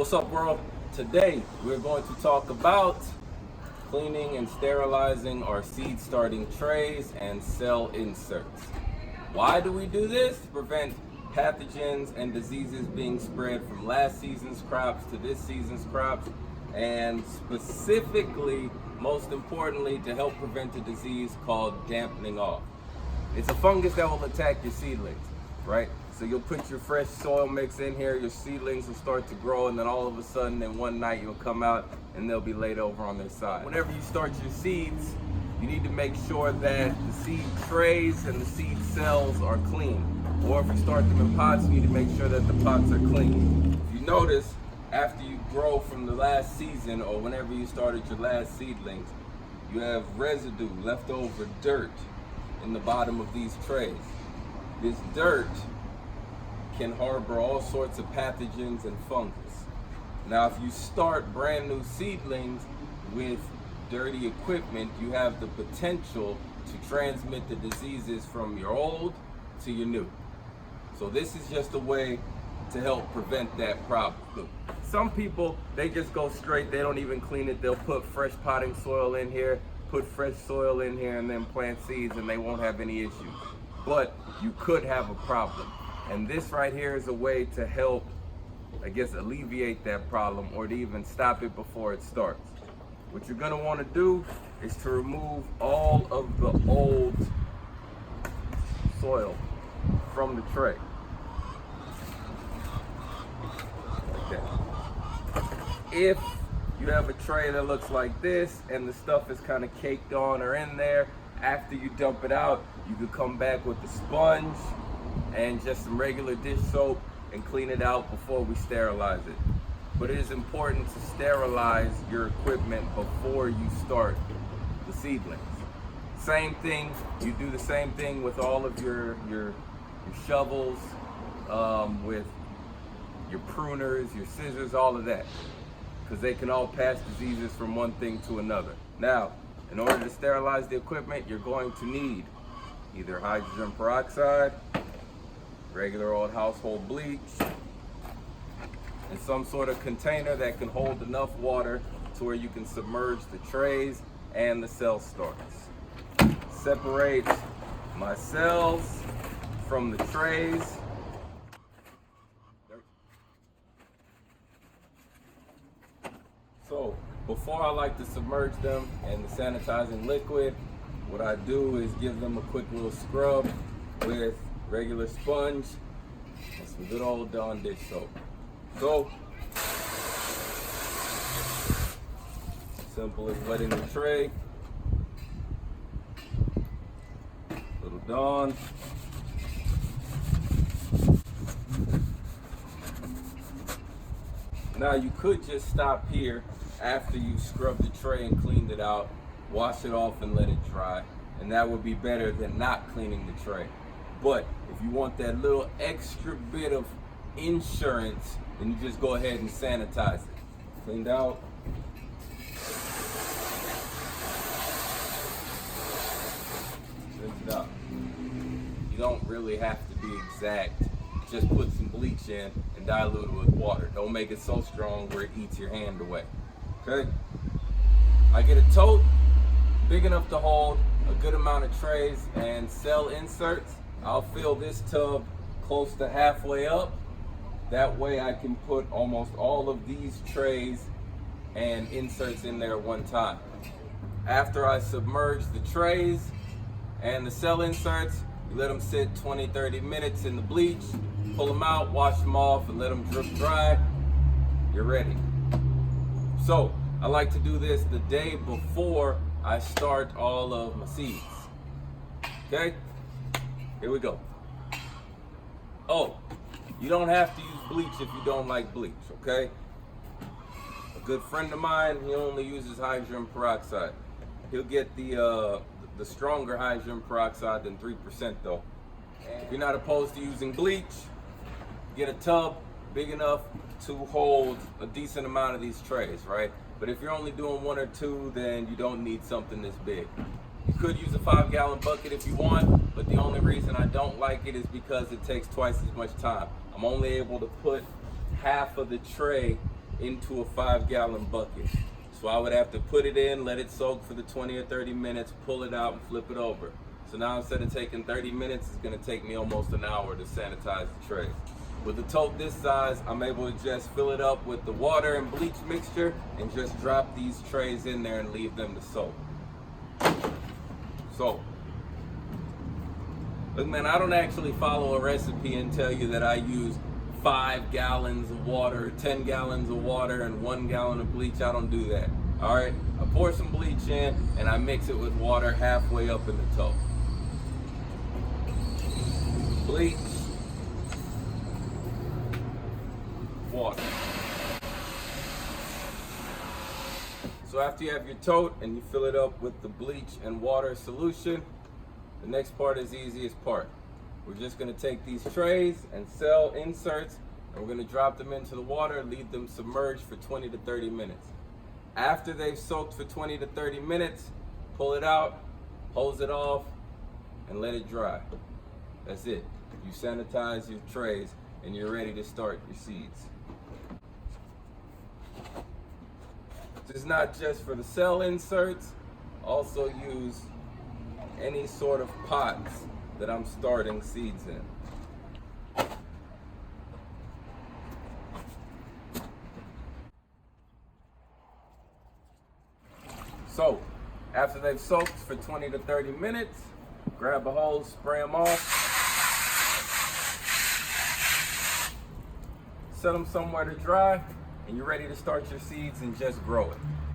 What's up, world? Today we're going to talk about cleaning and sterilizing our seed starting trays and cell inserts. Why do we do this? To prevent pathogens and diseases being spread from last season's crops to this season's crops, and specifically, most importantly, to help prevent a disease called dampening off. It's a fungus that will attack your seedlings, right? So you'll put your fresh soil mix in here, your seedlings will start to grow, and then all of a sudden, in one night, you'll come out and they'll be laid over on their side. Whenever you start your seeds, you need to make sure that the seed trays and the seed cells are clean. Or if you start them in pots, you need to make sure that the pots are clean. If you notice, after you grow from the last season or whenever you started your last seedlings, you have residue, leftover dirt in the bottom of these trays. This dirt can harbor all sorts of pathogens and fungus. Now, if you start brand new seedlings with dirty equipment, you have the potential to transmit the diseases from your old to your new. So this is just a way to help prevent that problem. Look, some people, they just go straight, they don't even clean it. They'll put fresh potting soil in here, put fresh soil in here, and then plant seeds, and they won't have any issues. But you could have a problem. And this right here is a way to help, I guess, alleviate that problem or to even stop it before it starts. What you're gonna wanna do is to remove all of the old soil from the tray. Like that. If you have a tray that looks like this and the stuff is kind of caked on or in there, after you dump it out, you could come back with the sponge and just some regular dish soap and clean it out before we sterilize it. But it is important to sterilize your equipment before you start the seedlings. Same thing, you do the same thing with all of your shovels, with your pruners, your scissors, all of that, because they can all pass diseases from one thing to another. Now, in order to sterilize the equipment, you're going to need either hydrogen peroxide, regular old household bleach, and some sort of container that can hold enough water to where you can submerge the trays and the cell starts. Separate my cells from the trays. So before I like to submerge them in the sanitizing liquid, what I do is give them a quick little scrub with regular sponge and some good old Dawn dish soap. So simple as wetting the tray, little Dawn, now you could just stop here after you scrub the tray and cleaned it out, wash it off and let it dry, and that would be better than not cleaning the tray. But if you want that little extra bit of insurance, then you just go ahead and sanitize it. Cleaned out. Rinse it out. You don't really have to be exact. Just put some bleach in and dilute it with water. Don't make it so strong where it eats your hand away. Okay? I get a tote big enough to hold a good amount of trays and cell inserts. I'll fill this tub close to halfway up. That way I can put almost all of these trays and inserts in there at one time. After I submerge the trays and the cell inserts, you let them sit 20-30 minutes in the bleach, pull them out, wash them off, and let them drip dry. You're ready. So I like to do this the day before I start all of my seeds. Okay? Here we go. Oh, you don't have to use bleach if you don't like bleach, okay? A good friend of mine, he only uses hydrogen peroxide. He'll get the stronger hydrogen peroxide than 3% though. If you're not opposed to using bleach, get a tub big enough to hold a decent amount of these trays, right? But if you're only doing one or two, then you don't need something this big. You could use a 5-gallon bucket if you want, but the only reason I don't like it is because it takes twice as much time. I'm only able to put half of the tray into a 5-gallon bucket. So I would have to put it in, let it soak for the 20 or 30 minutes, pull it out and flip it over. So now instead of taking 30 minutes, it's gonna take me almost an hour to sanitize the trays. With a tote this size, I'm able to just fill it up with the water and bleach mixture and just drop these trays in there and leave them to soak. So, look man, I don't actually follow a recipe and tell you that I use 5 gallons of water, 10 gallons of water, and 1 gallon of bleach. I don't do that. All right, I pour some bleach in and I mix it with water halfway up in the tote. Bleach, water. So after you have your tote and you fill it up with the bleach and water solution, the next part is the easiest part. We're just gonna take these trays and cell inserts and we're gonna drop them into the water and leave them submerged for 20 to 30 minutes. After they've soaked for 20 to 30 minutes, pull it out, hose it off, and let it dry. That's it. You sanitize your trays and you're ready to start your seeds. This is not just for the cell inserts, also use any sort of pots that I'm starting seeds in. So, after they've soaked for 20 to 30 minutes, grab a hose, spray them off, set them somewhere to dry, and you're ready to start your seeds and just grow it.